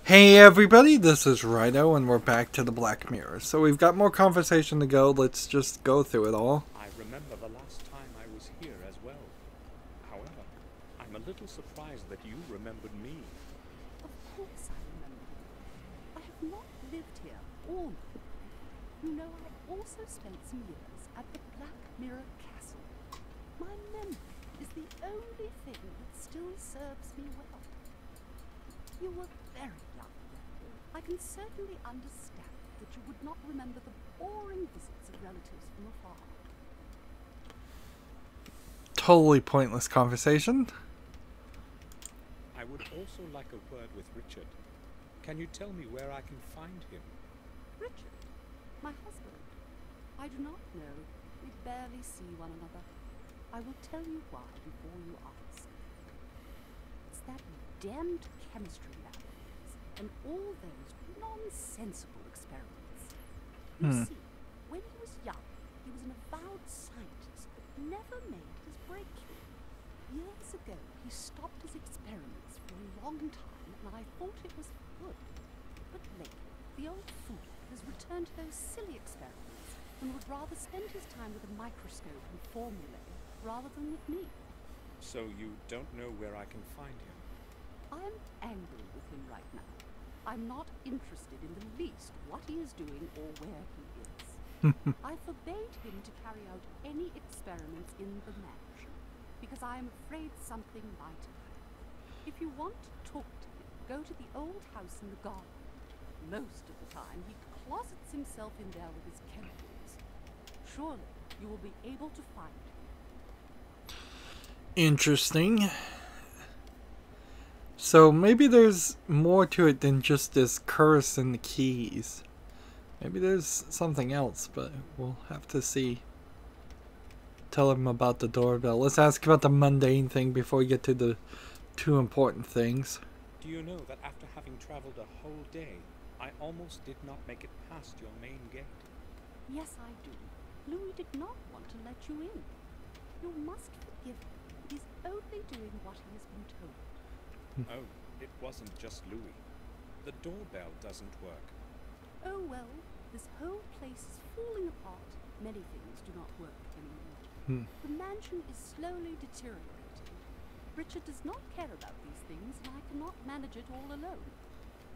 Hey everybody, this is Rydo and we're back to the Black Mirror. So we've got more conversation to go, let's just go through it all. I remember the last time I was here as well. However, I'm a little surprised that you remembered me. Of course I remember you. I have not lived here all my life. You know, I also spent some years at the Black Mirror Castle. My memory is the only thing that still serves me well. You were very young. I can certainly understand that you would not remember the boring visits of relatives from afar. Totally pointless conversation. I would also like a word with Richard. Can you tell me where I can find him? Richard, my husband. I do not know. We barely see one another. I will tell you why before you ask. It's that damned chemistry lab of his, and all those nonsensical experiments. You see, when he was young, he was an avowed scientist, but never made his breakthrough. Years ago, he stopped his experiments for a long time, and I thought it was good. But lately, the old fool has returned to those silly experiments and would rather spend his time with a microscope and formulae rather than with me. So you don't know where I can find him? I am angry with him right now. I'm not interested in the least what he is doing or where he is. I forbade him to carry out any experiments in the mansion because I am afraid something might happen. If you want to talk to him, go to the old house in the garden. Most of the time, he closets himself in there with his chemicals. Surely, you will be able to find him. Interesting. So maybe there's more to it than just this curse and the keys. Maybe there's something else, but we'll have to see. Tell him about the doorbell. Let's ask about the mundane thing before we get to the two important things. Do you know that after having traveled a whole day, I almost did not make it past your main gate? Yes, I do. Louis did not want to let you in. You must forgive him. He's only doing what he has been told. Oh, it wasn't just Louis. The doorbell doesn't work. Oh well, this whole place is falling apart. Many things do not work anymore. The mansion is slowly deteriorating. Richard does not care about these things, and I cannot manage it all alone.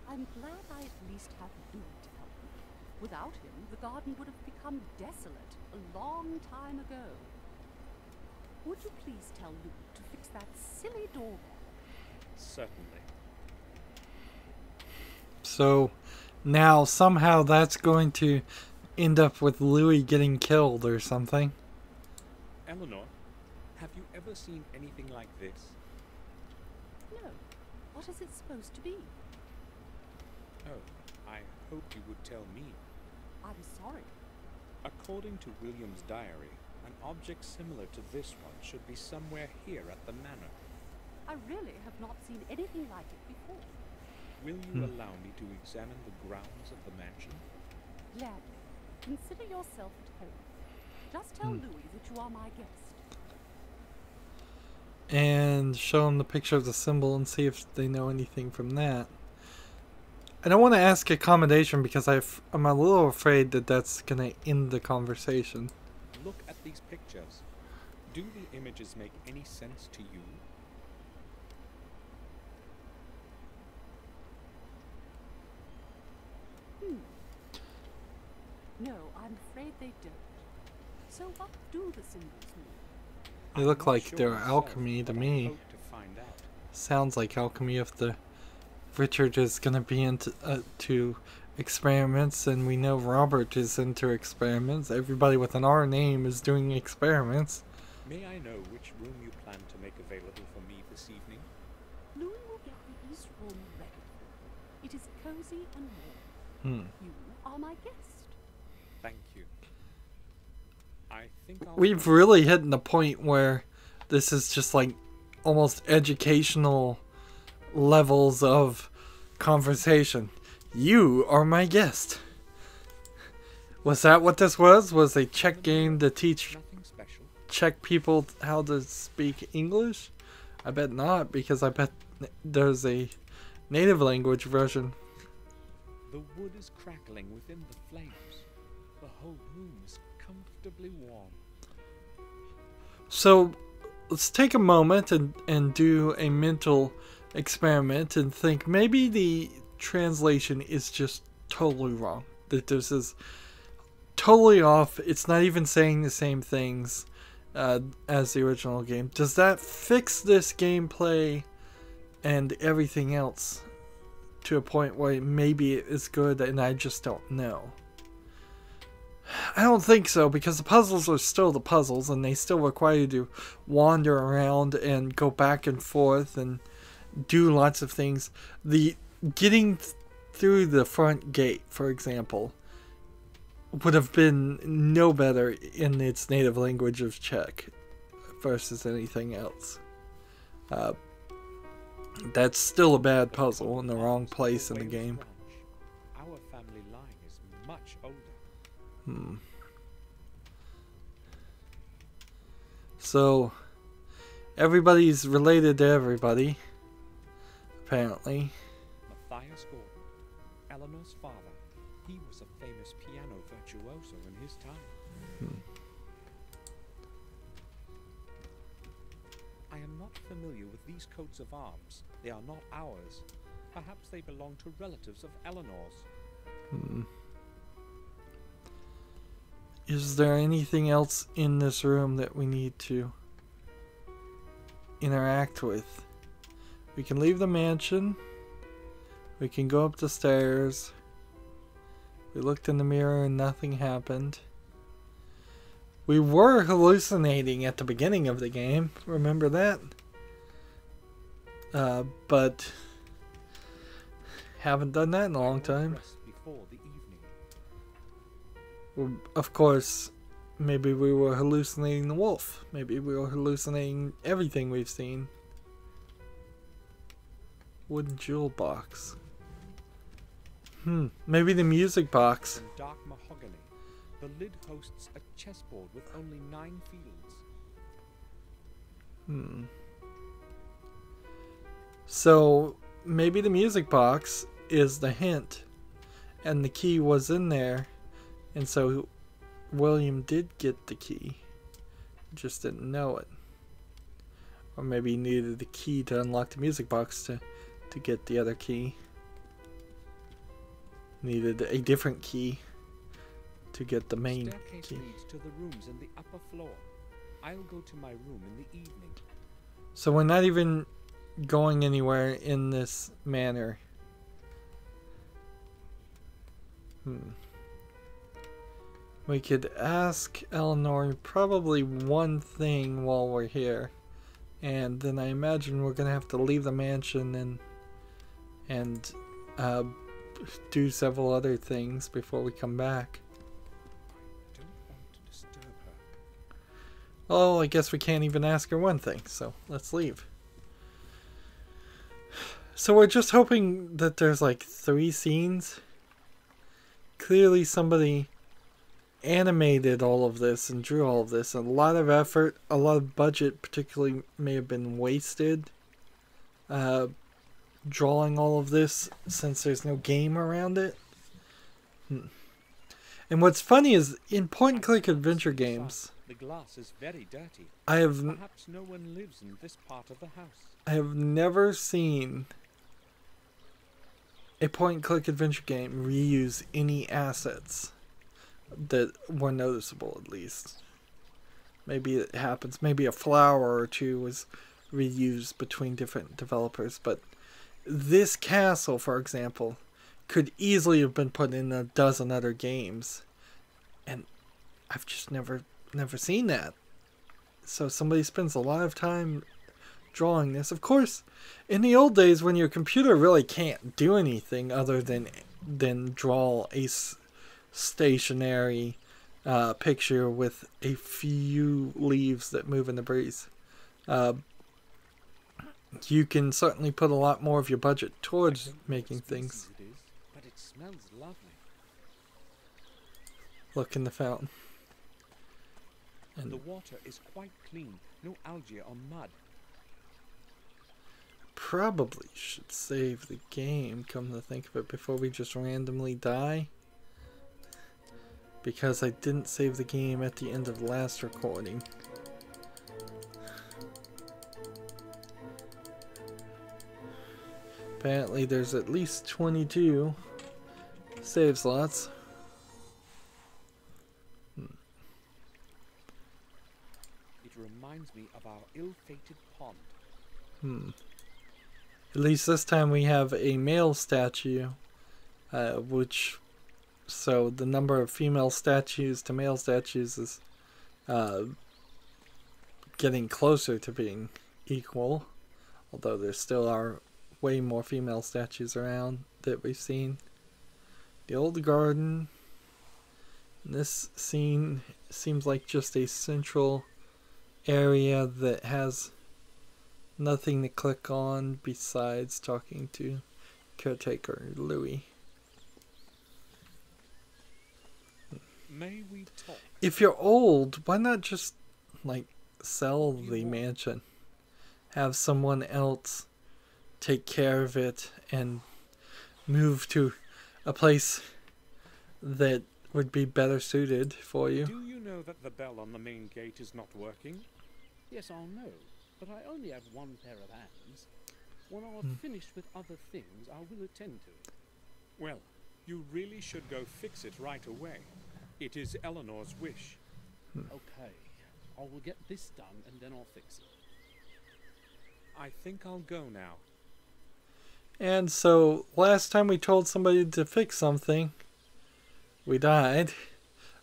I'm glad I at least have Louis to help me. Without him, the garden would have become desolate a long time ago. Would you please tell Louis to fix that silly doorbell? Certainly. So now somehow that's going to end up with Louis getting killed or something. Eleanor, have you ever seen anything like this? No. What is it supposed to be? Oh, I hope you would tell me. I'm sorry. According to William's diary, an object similar to this one should be somewhere here at the manor. I really have not seen anything like it before. Will you allow me to examine the grounds of the mansion? Gladly. Consider yourself at home. Just tell Louis that you are my guest. And show them the picture of the symbol and see if they know anything from that. I don't want to ask accommodation because I'm a little afraid that that's going to end the conversation. Look at these pictures. Do the images make any sense to you? No, I'm afraid they don't. So what do the symbols mean? They I'm look not like sure they're myself, alchemy to but I me. hope to find out. Sounds like alchemy if the Richard is going to be into to experiments, and we know Robert is into experiments. Everybody with an R name is doing experiments. May I know which room you plan to make available for me this evening? Louis will get the east room ready. It is cozy and warm. You are my guest. Thank you. I think I'll... We've really hit the point where this is just like almost educational levels of conversation. You are my guest. Was that what this was? Was a Czech game to teach Nothing special. Czech people how to speak English? I bet not, because I bet there's a native language version. The wood is crackling within the flames. The whole room is comfortably warm. So let's take a moment and do a mental experiment and think maybe the translation is just totally wrong. That this is totally off. It's not even saying the same things as the original game. Does that fix this gameplay and everything else to a point where maybe it is good and I just don't know? I don't think so, because the puzzles are still the puzzles and they still require you to wander around and go back and forth and do lots of things. The getting through the front gate, for example, would have been no better in its native language of Czech versus anything else. That's still a bad puzzle in the wrong place in the game. Our family line is much older. So everybody's related to everybody, apparently. Matthias Gordon, Eleanor's father. He was a famous piano virtuoso in his time. I am not familiar with these coats of arms. They are not ours. Perhaps they belong to relatives of Eleanor's. Is there anything else in this room that we need to interact with? We can leave the mansion. We can go up the stairs. We looked in the mirror and nothing happened. We were hallucinating at the beginning of the game. Remember that? But haven't done that in a long time. Before the evening. Well, of course, maybe we were hallucinating the wolf. Maybe we were hallucinating everything we've seen. Wooden jewel box. Maybe the music box. In dark mahogany, the lid hosts a chessboard with only 9 fields. So maybe the music box is the hint, and the key was in there, and so William did get the key, just didn't know it. Or maybe he needed the key to unlock the music box to get the other key. Needed a different key to get the main Staircase key. leads to the rooms in the upper floor. I'll go to my room in the evening. So we're not even going anywhere in this manner. We could ask Eleanor probably one thing while we're here, and then I imagine we're gonna have to leave the mansion and do several other things before we come back. I don't want to disturb her. Oh, I guess we can't even ask her one thing, so let's leave. So we're just hoping that there's like 3 scenes. Clearly somebody animated all of this and drew all of this. A lot of effort, a lot of budget particularly may have been wasted drawing all of this, since there's no game around it. And what's funny is in point and click adventure games, The glass is very dirty. I have Perhaps no one lives in this part of the house. I have never seen a point and click adventure game reuse any assets that were noticeable, at least. Maybe it happens. Maybe a flower or two was reused between different developers, but this castle, for example, could easily have been put in a dozen other games, and I've just never seen that. So somebody spends a lot of time drawing this. Of course, in the old days when your computer really can't do anything other than draw a stationary picture with a few leaves that move in the breeze, you can certainly put a lot more of your budget towards making things. It is, but it smells lovely. Look in the fountain. And The water is quite clean. No algae or mud. probably should save the game, come to think of it, before we just randomly die. Because I didn't save the game at the end of the last recording. Apparently there's at least 22 save slots. It reminds me of our ill-fated pond. At least this time we have a male statue, which, so the number of female statues to male statues is getting closer to being equal, although there still are way more female statues around that we've seen. The old garden. This scene seems like just a central area that has nothing to click on besides talking to caretaker Louis. May we talk? If you're old, why not just like sell the mansion? Have someone else take care of it and move to a place that would be better suited for you. Do you know that the bell on the main gate is not working? Yes, I'll know, but I only have one pair of hands. When I've finished with other things, I will attend to it. Well, you really should go fix it right away. It is Eleanor's wish. Okay, I will get this done and then I'll fix it. I think I'll go now. And so, last time we told somebody to fix something, we died.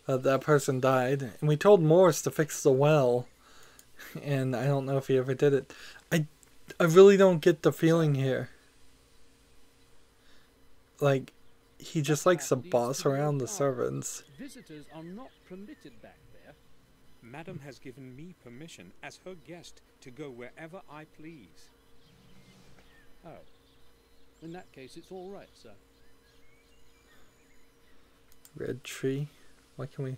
That person died. And we told Morris to fix the well. And I don't know if he ever did it. I really don't get the feeling here. Like, he just likes to boss around the servants. Visitors are not permitted back there. Madam has given me permission as her guest to go wherever I please. Oh. In that case, it's all right, sir. Red tree. Why can we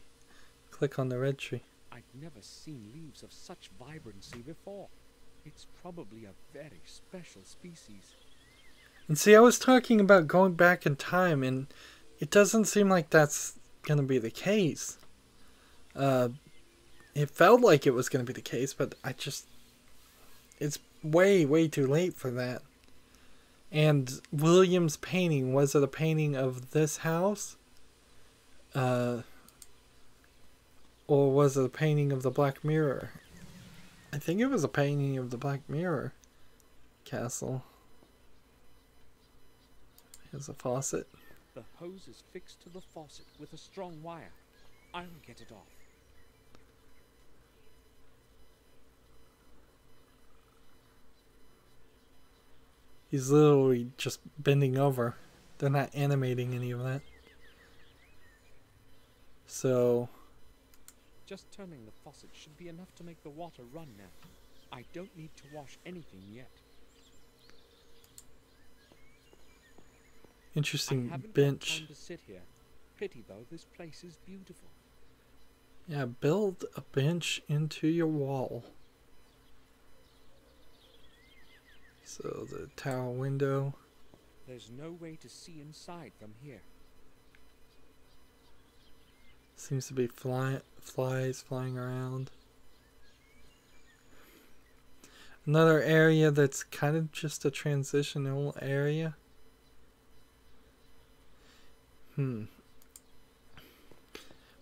click on the red tree? I've never seen leaves of such vibrancy before. It's probably a very special species. And see, I was talking about going back in time, and it doesn't seem like that's going to be the case. It felt like it was going to be the case, but it's way, way too late for that. And William's painting, was it a painting of this house? Or was it a painting of the Black Mirror? I think it was a painting of the Black Mirror castle. Here's a faucet. The hose is fixed to the faucet with a strong wire. I'll get it off. He's literally just bending over. They're not animating any of that. So, just turning the faucet should be enough to make the water run now. I don't need to wash anything yet. interesting I haven't bench. got time to sit here. Pity though, this place is beautiful. Yeah, build a bench into your wall. So the tower window. There's no way to see inside from here. Seems to be flies flying around. Another area that's kind of just a transitional area.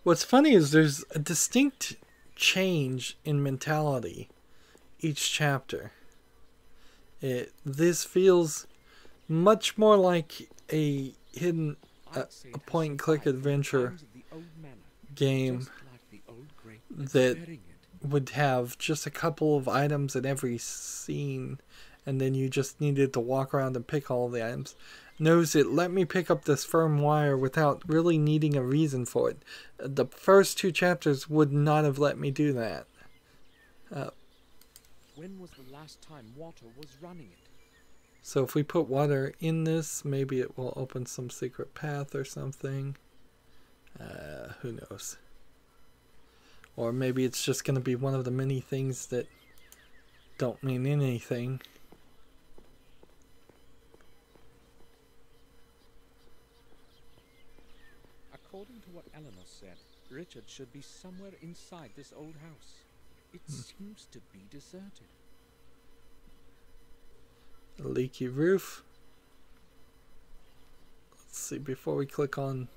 What's funny is there's a distinct change in mentality each chapter. This feels much more like a hidden a point-and-click adventure game that would have just a couple of items in every scene, and then you just needed to walk around and pick all the items. Knows it let me pick up this firm wire without really needing a reason for it. The first two chapters would not have let me do that. When was the last time water was running it? So if we put water in this, maybe it will open some secret path or something. Who knows? Or maybe it's just going to be one of the many things that don't mean anything. According to what Eleanor said, Richard should be somewhere inside this old house. It seems to be deserted. A leaky roof. Let's see, before we click on,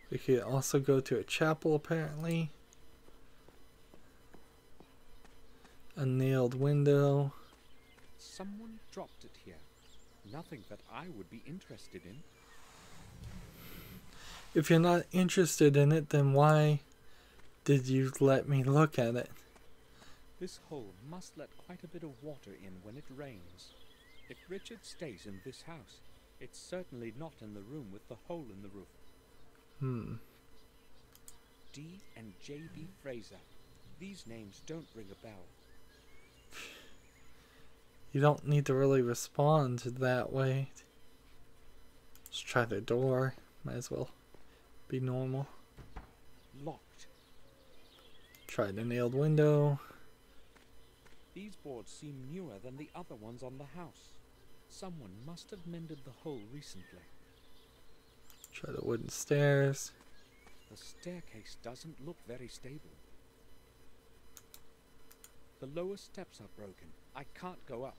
we could also go to a chapel apparently. A nailed window. Someone dropped it here. Nothing that I would be interested in. If you're not interested in it, then why did you let me look at it? This hole must let quite a bit of water in when it rains. If Richard stays in this house, it's certainly not in the room with the hole in the roof. D and J.B. Fraser. These names don't ring a bell. You don't need to really respond that way. Let's try the door. Might as well be normal. Locked. Try the nailed window. These boards seem newer than the other ones on the house. Someone must have mended the hole recently. Try the wooden stairs. The staircase doesn't look very stable. The lower steps are broken. I can't go up.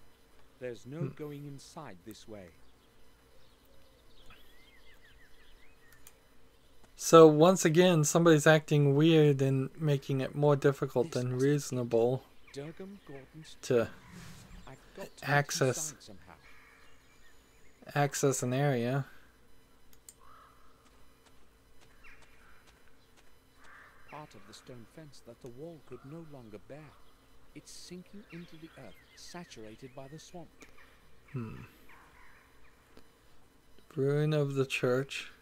There's no going inside this way. So once again, somebody's acting weird and making it more difficult than reasonable to access an area. Part of the stone fence that the wall could no longer bear. It's sinking into the earth, saturated by the swamp. Ruin of the church.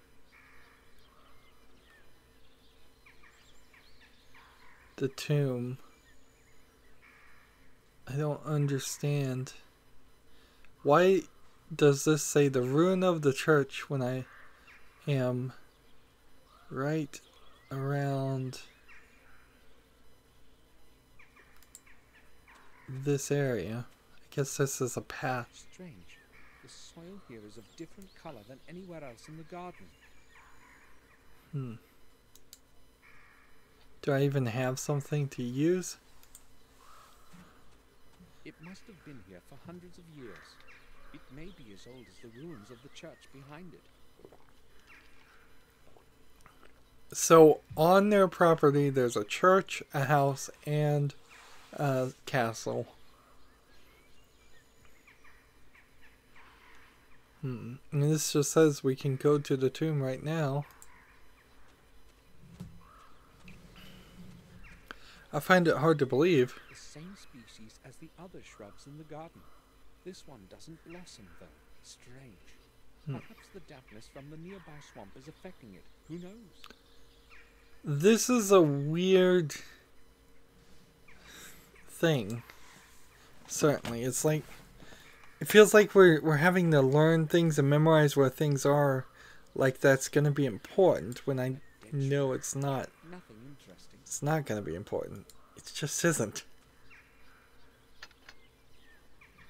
The tomb. I don't understand. Why does this say the ruin of the church when I am right around this area? I guess this is a path. Strange. The soil here is of different color than anywhere else in the garden. Do I even have something to use? It must have been here for hundreds of years. It may be as old as the ruins of the church behind it. So on their property there's a church, a house, and a castle. And this just says we can go to the tomb right now. I find it hard to believe. The same species as the other shrubs in the garden. This one doesn't blossom though. Strange. Perhaps the dampness from the nearby swamp is affecting it. Who knows? This is a weird thing. Certainly. It's like, it feels like we're having to learn things and memorize where things are, like that's going to be important when I know it's not. Nothing interesting. It's not going to be important. It just isn't.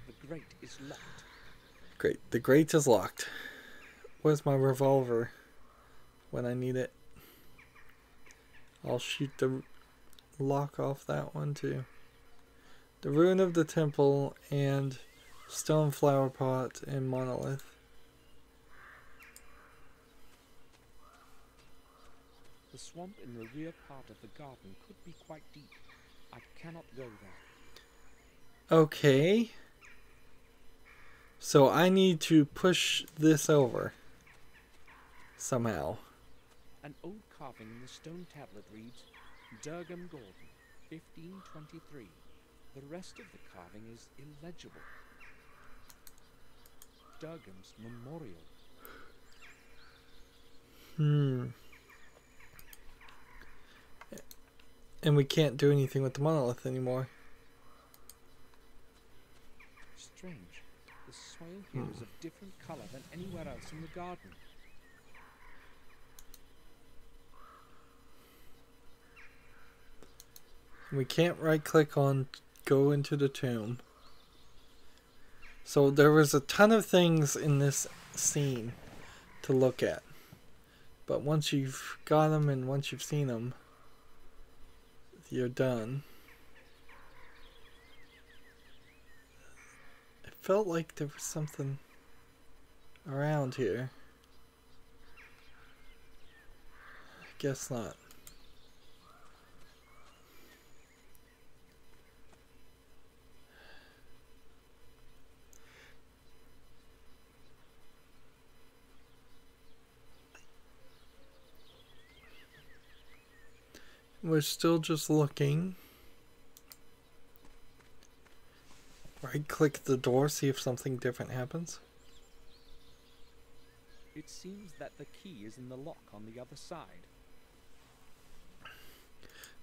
The grate is locked. Great. The grate is locked. Where's my revolver when I need it? I'll shoot the lock off that one too. The ruin of the temple and stone flower pot and monolith. The swamp in the rear part of the garden could be quite deep. I cannot go there. Okay. So I need to push this over somehow. An old carving in the stone tablet reads, Durgam Gordon, 1523. The rest of the carving is illegible. Durgam's memorial. And we can't do anything with the monolith anymore. Strange. The soil here is of different color than anywhere else in the garden. We can't right click on go into the tomb. So there was a ton of things in this scene to look at. But once you've got them and once you've seen them, you're done. It felt like there was something around here. Guess not. We're still just looking. Right click the door, see if something different happens. It seems that the key is in the lock on the other side.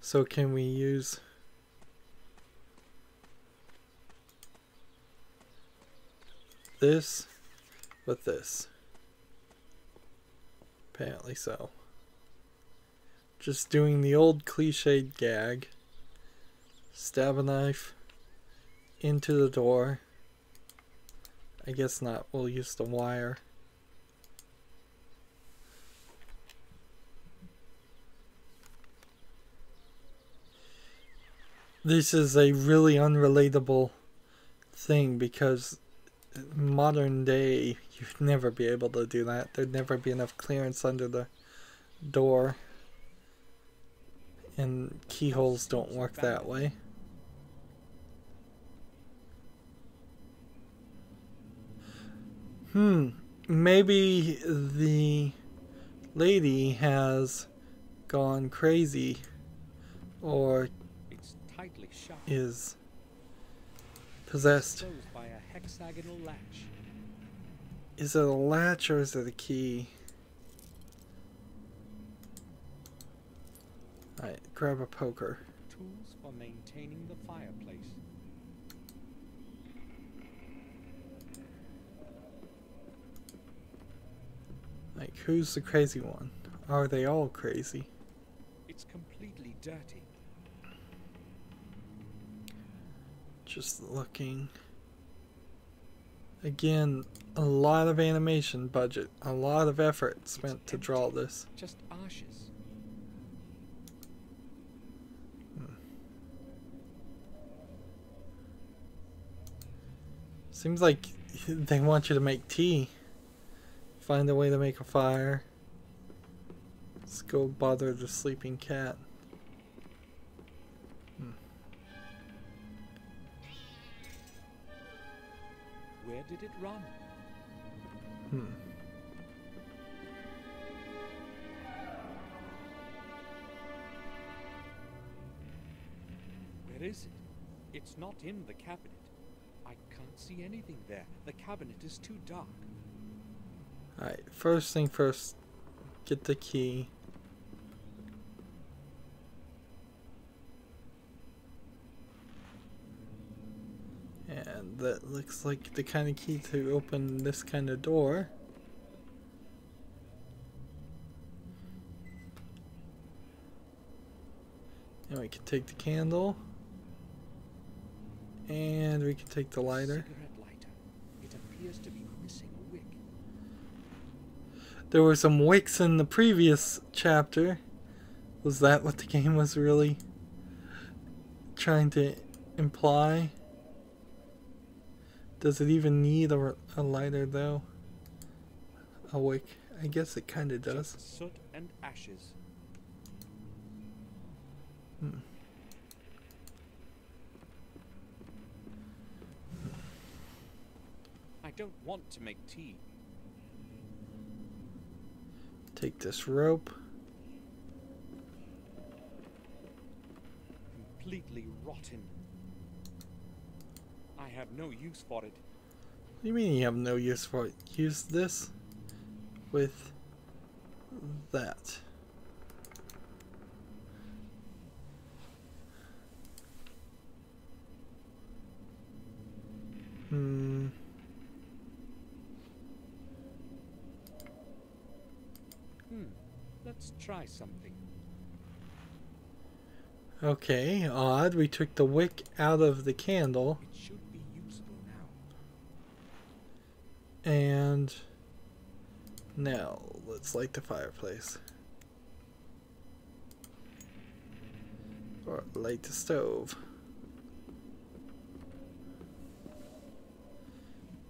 So can we use this with this? Apparently so. Just doing the old cliched gag. Stab a knife into the door. I guess not. We'll use the wire. This is a really unrelatable thing because modern day you'd never be able to do that. There'd never be enough clearance under the door. And keyholes don't work that way. Maybe the lady has gone crazy or Tightly shut. Is possessed. Closed by a hexagonal latch. Is it a latch or is it a key? Alright, grab a poker. Tools for maintaining the fireplace. Like, who's the crazy one? Are they all crazy? It's completely dirty. Just looking. Again, a lot of animation budget, a lot of effort spent to draw this. Just ashes. Seems like they want you to make tea. Find a way to make a fire. Let's go bother the sleeping cat. Where did it run? Where is it? It's not in the cabinet. I can't see anything there. The cabinet is too dark. Alright, first thing first, get the key. And that looks like the kind of key to open this kind of door. And we can take the candle. And we can take the lighter. Cigarette lighter. It appears to be missing a wick. There were some wicks in the previous chapter. Was that what the game was really trying to imply? Does it even need a lighter though? A wick? I guess it kind of does. Just soot and ashes. I don't want to make tea. Take this rope. Completely rotten. I have no use for it. What do you mean you have no use for it? Use this with that. Let's try something. Okay, odd. We took the wick out of the candle. It should be useful now. And Now, let's light the fireplace. Or light the stove.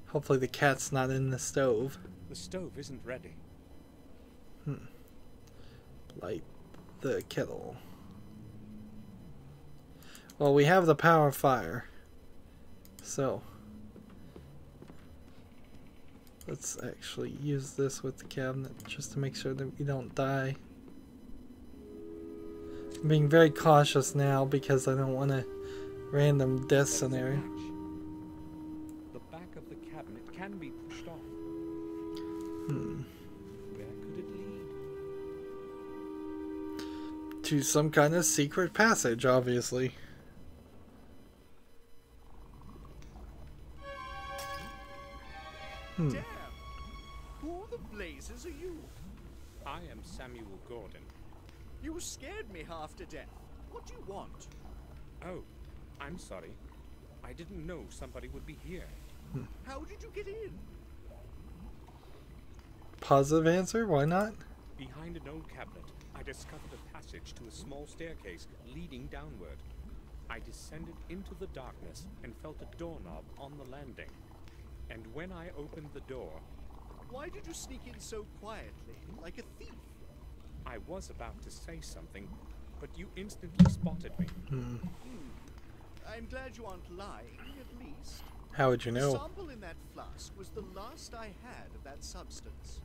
Hopefully the cat's not in the stove. The stove isn't ready. Light the kettle. Well, we have the power fire. So, let's actually use this with the cabinet just to make sure that we don't die. I'm being very cautious now because I don't want a random death scenario. The back of the cabinet can be pushed off. Where could it lead? To some kind of secret passage, obviously. Damn! Who the blazes are you? I am Samuel Gordon. You scared me half to death. What do you want? Oh, I'm sorry. I didn't know somebody would be here. How did you get in? Positive answer? Why not? Behind an old cabinet, I discovered a passage to a small staircase leading downward. I descended into the darkness and felt a doorknob on the landing. And when I opened the door... Why did you sneak in so quietly, like a thief? I was about to say something, but you instantly spotted me. I'm glad you aren't lying, at least. How would you The know? sample in that flask was the last I had of that substance.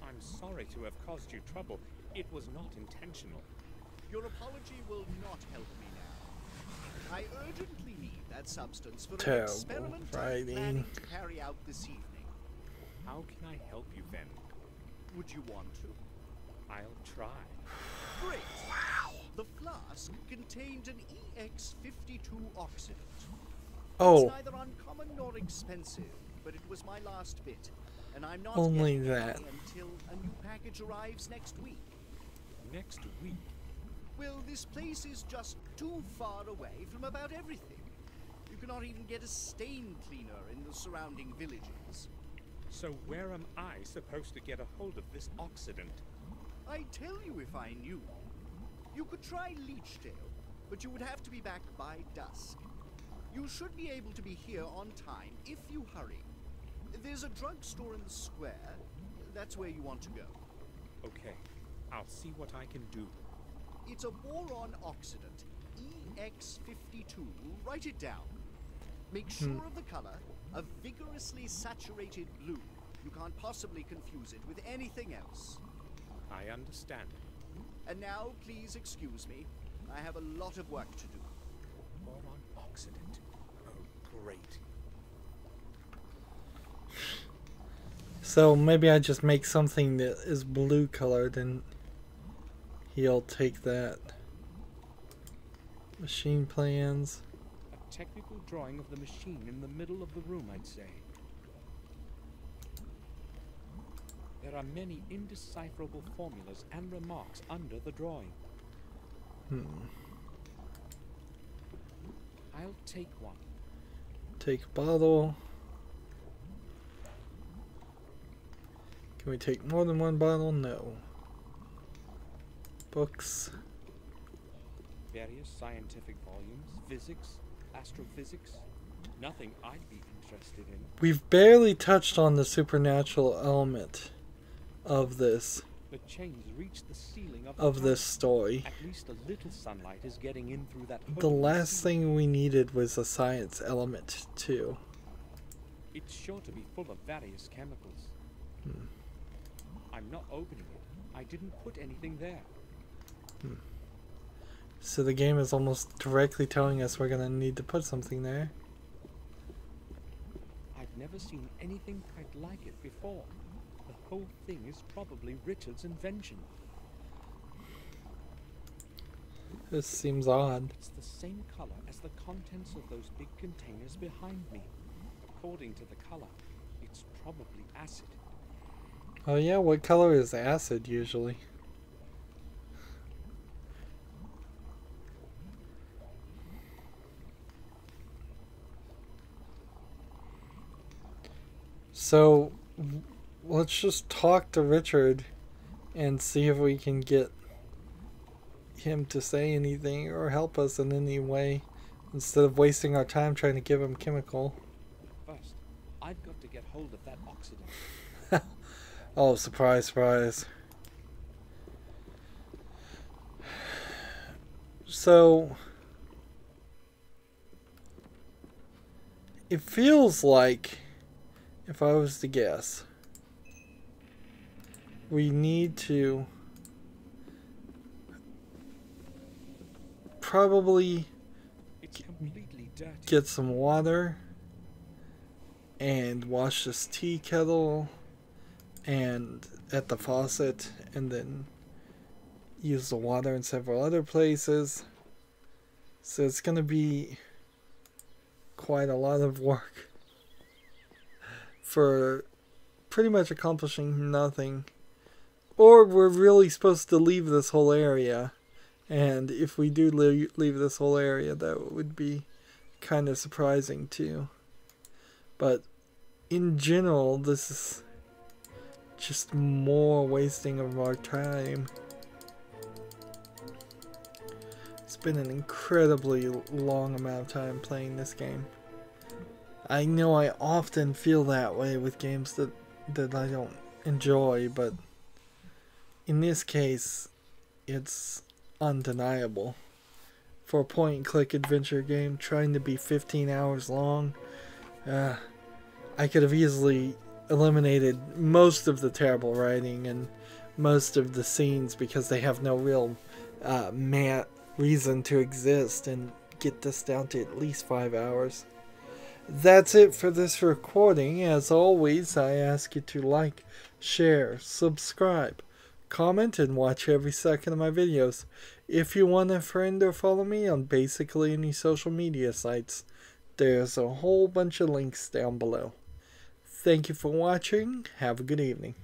I'm sorry to have caused you trouble. It was not intentional. Your apology will not help me now. I urgently need that substance for an Terrible experiment I'm writing. planning to carry out this evening. How can I help you then? Would you want to? I'll try. Great. Wow. The flask contained an EX52 oxidant. Oh, It's neither uncommon nor expensive, but it was my last bit, and I'm not Only getting that. any until a new package arrives next week. Next week? Well, this place is just too far away from about everything. You cannot even get a stain cleaner in the surrounding villages. So where am I supposed to get a hold of this oxidant? I'd tell you if I knew. You could try Leechdale, but you would have to be back by dusk. You should be able to be here on time if you hurry. There's a drugstore in the square. That's where you want to go. Okay, I'll see what I can do. It's a boron oxidant, EX52. Write it down. Make sure of the color, a vigorously saturated blue. You can't possibly confuse it with anything else. I understand. And now, please excuse me. I have a lot of work to do. Boron oxidant. Oh, great. so maybe I just make something that is blue colored and he'll take that. Machine plans. A technical drawing of the machine in the middle of the room, I'd say. There are many indecipherable formulas and remarks under the drawing. I'll take one. Take a bottle. Can we take more than one bottle? No. Books. Various scientific volumes, physics, astrophysics. Nothing I'd be interested in. We've barely touched on the supernatural element of this The chains reach the ceiling of this story. At least a little sunlight is getting in through that hole. The in last ceiling. thing we needed was a science element too. It's sure to be full of various chemicals. I'm not opening it. I didn't put anything there. So the game is almost directly telling us we're gonna need to put something there. I've never seen anything quite like it before. The whole thing is probably Richard's invention. This seems odd. It's the same color as the contents of those big containers behind me. According to the color, it's probably acid. Oh yeah, what color is acid usually? So let's just talk to Richard and see if we can get him to say anything or help us in any way instead of wasting our time trying to give him chemical. First, I've got to get hold of that oxidant. Oh, surprise, surprise. So, it feels like, if I was to guess, we need to probably It's completely dirty. get some water and wash this tea kettle and at the faucet, and then use the water in several other places. So it's going to be quite a lot of work for pretty much accomplishing nothing. Or we're really supposed to leave this whole area, and if we do leave this whole area, that would be kind of surprising too. But in general, this is just more wasting of our time. It's been an incredibly long amount of time playing this game. I know I often feel that way with games that I don't enjoy, but in this case, it's undeniable. For a point-and-click adventure game, trying to be 15 hours long, I could have easily eliminated most of the terrible writing and most of the scenes because they have no real reason to exist, and get this down to at least 5 hours. That's it for this recording. As always, I ask you to like, share, subscribe, comment, and watch every second of my videos. If you want a friend or follow me on basically any social media sites, there's a whole bunch of links down below. Thank you for watching. Have a good evening.